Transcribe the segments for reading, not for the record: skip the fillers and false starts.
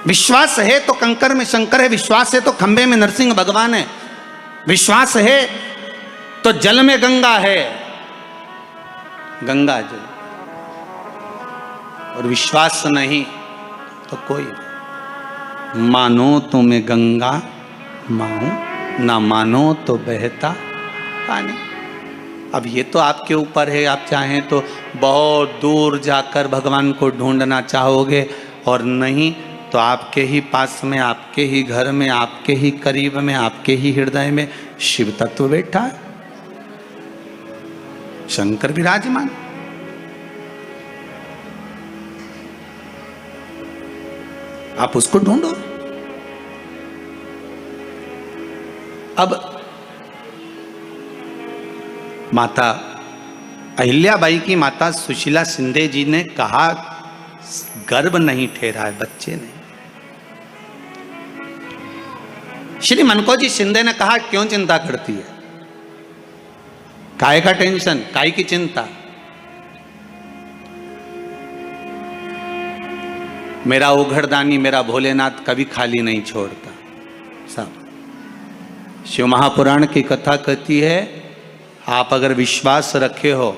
विश्वास है तो कंकर में शंकर है, विश्वास है तो खंबे में नरसिंह भगवान है, विश्वास है तो जल में गंगा है, गंगा जल, और विश्वास नहीं तो कोई नहीं। मानो तो मैं गंगा माऊं, ना मानो तो बहता पानी। अब ये तो आपके ऊपर है, आप चाहें तो बहुत दूर जाकर भगवान को ढूंढना चाहोगे, और नहीं तो आपके ही पास में, आपके ही घर में, आपके ही करीब में, आपके ही हृदय में शिव तत्व बैठा है, शंकर विराजमान। आप उसको ढूंढो। अब माता अहिल्याबाई की माता सुशीला शिंदे जी ने कहा गर्भ नहीं ठहरा है, बच्चे नहीं। श्री मनकोजी शिंदे ने कहा क्यों चिंता करती है, काय का टेंशन, काय की चिंता। मेरा उघड़दानी मेरा भोलेनाथ कभी खाली नहीं छोड़ता। सब शिव महापुराण की कथा कहती है, आप अगर विश्वास रखे हो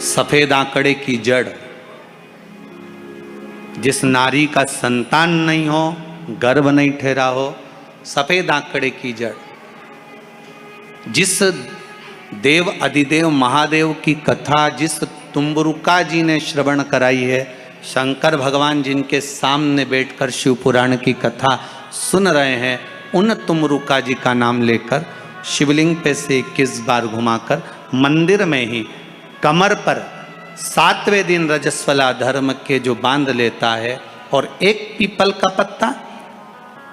सफेद आंकड़े की जड़, जिस नारी का संतान नहीं हो, गर्भ नहीं ठहरा हो, सफेद आंकड़े की जड़, जिस देव अधिदेव महादेव की कथा जिस तुम्बरुका जी ने श्रवण कराई है, शंकर भगवान जिनके सामने बैठकर शिव पुराण की कथा सुन रहे हैं, उन तुमरुका जी का नाम लेकर शिवलिंग पे से 21 बार घुमाकर मंदिर में ही कमर पर 7वें दिन रजस्वला धर्म के जो बांध लेता है, और एक पीपल का पत्ता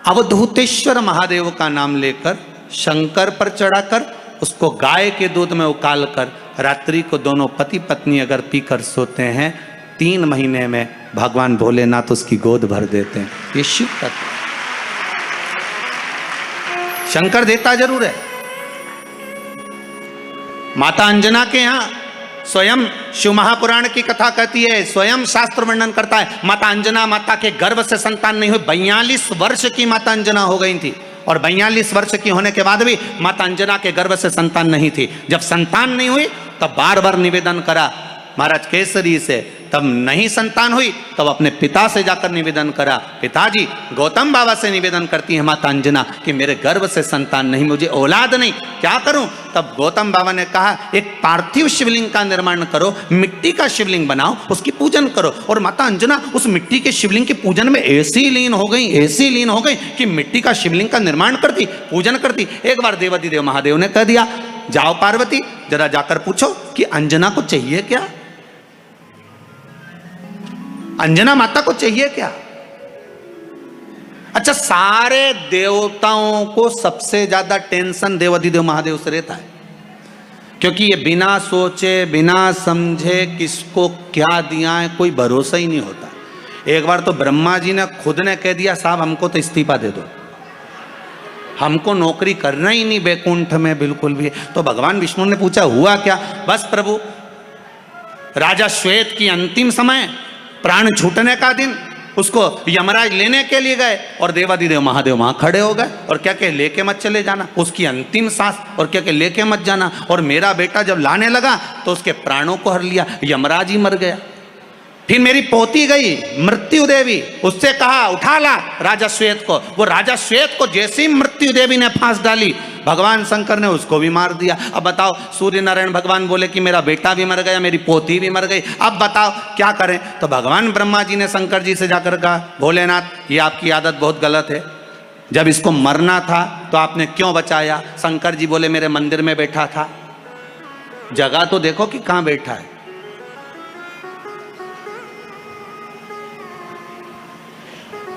अवधूतेश्वर महादेव का नाम लेकर शंकर पर चढ़ाकर उसको गाय के दूध में उकाल कर रात्रि को दोनों पति पत्नी अगर पीकर सोते हैं, 3 महीने में भगवान भोलेनाथ उसकी गोद भर देते हैं। ये शिव तत्व। शंकर देता जरूर है। माता अंजना के यहां स्वयं शिव महापुराण की कथा कहती है, स्वयं शास्त्र वर्णन करता है, माता अंजना माता के गर्भ से संतान नहीं हुई। 42 वर्ष की माता अंजना हो गई थी, और 42 वर्ष की होने के बाद भी माता अंजना के गर्भ से संतान नहीं थी। जब संतान नहीं हुई तब बार बार निवेदन करा महाराज केसरी से, तब नहीं संतान हुई तब अपने पिता से जाकर निवेदन करा, पिताजी गौतम बाबा से निवेदन करती है माता अंजना कि मेरे गर्भ से संतान नहीं, मुझे औलाद नहीं, क्या करूं। तब गौतम बाबा ने कहा एक पार्थिव शिवलिंग का निर्माण करो, मिट्टी का शिवलिंग बनाओ, उसकी पूजन करो। और माता अंजना उस मिट्टी के शिवलिंग के पूजन में ऐसी लीन हो गई, ऐसी लीन हो गई कि मिट्टी का शिवलिंग का निर्माण करती, पूजन करती। एक बार देवाधिदेव महादेव ने कह दिया, जाओ पार्वती जरा जाकर पूछो कि अंजना को चाहिए क्या, अंजना माता को चाहिए क्या। अच्छा, सारे देवताओं को सबसे ज्यादा टेंशन देवाधिदेव महादेव से रहता है, क्योंकि ये बिना सोचे बिना समझे किसको क्या दिया है कोई भरोसा ही नहीं होता। एक बार तो ब्रह्मा जी ने खुद ने कह दिया, साहब हमको तो इस्तीफा दे दो, हमको नौकरी करना ही नहीं बैकुंठ में बिल्कुल भी। तो भगवान विष्णु ने पूछा हुआ क्या। बस प्रभु, राजा श्वेत की अंतिम समय, प्राण छूटने का दिन, उसको यमराज लेने के लिए गए और देवाधिदेव महादेव वहां खड़े हो गए और क्या कहे, लेके मत चले जाना, उसकी अंतिम सांस, और क्या कहे लेके मत जाना। और मेरा बेटा जब लाने लगा तो उसके प्राणों को हर लिया, यमराज ही मर गया। फिर मेरी पोती गई मृत्यु देवी, उससे कहा उठा ला राजा श्वेत को। वो राजा श्वेत को जैसे ही मृत्यु देवी ने फांस डाली, भगवान शंकर ने उसको भी मार दिया। अब बताओ, सूर्य नारायण भगवान बोले कि मेरा बेटा भी मर गया, मेरी पोती भी मर गई, अब बताओ क्या करें। तो भगवान ब्रह्मा जी ने शंकर जी से जाकर कहा, भोलेनाथ ये आपकी आदत बहुत गलत है, जब इसको मरना था तो आपने क्यों बचाया। शंकर जी बोले मेरे मंदिर में बैठा था, जगह तो देखो कि कहां बैठा है।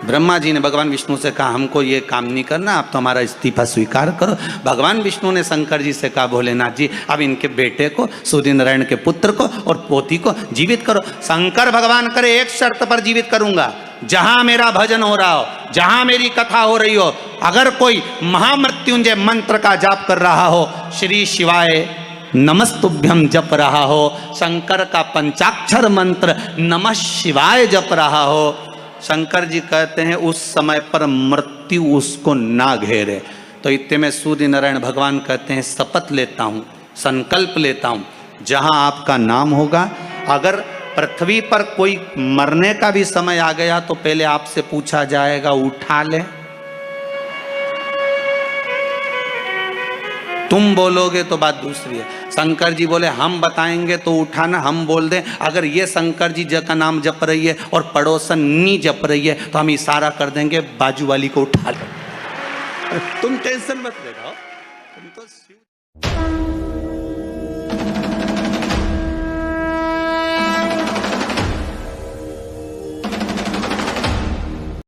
ब्रह्मा जी ने भगवान विष्णु से कहा हमको ये काम नहीं करना, आप तो हमारा इस्तीफा स्वीकार करो। भगवान विष्णु ने शंकर जी से कहा भोलेनाथ जी अब इनके बेटे को, सूर्य नारायण के पुत्र को और पोती को जीवित करो। शंकर भगवान करे एक शर्त पर जीवित करूंगा, जहां मेरा भजन हो रहा हो, जहां मेरी कथा हो रही हो, अगर कोई महामृत्युंजय मंत्र का जाप कर रहा हो, श्री शिवाय नमस्तुभ्यम जप रहा हो, शंकर का पंचाक्षर मंत्र नमः शिवाय जप रहा हो, शंकर जी कहते हैं उस समय पर मृत्यु उसको ना घेरे। तो इतने में सूर्य नारायण भगवान कहते हैं शपथ लेता हूँ, संकल्प लेता हूँ, जहाँ आपका नाम होगा, अगर पृथ्वी पर कोई मरने का भी समय आ गया तो पहले आपसे पूछा जाएगा उठा ले। तुम बोलोगे तो बात दूसरी है। शंकर जी बोले हम बताएंगे तो उठाना, हम बोल दें अगर ये शंकर जी का नाम जप रही है और पड़ोसन नी जप रही है तो हम इशारा कर देंगे बाजू वाली को उठा लो। तुम टेंशन मत ले, तुम तो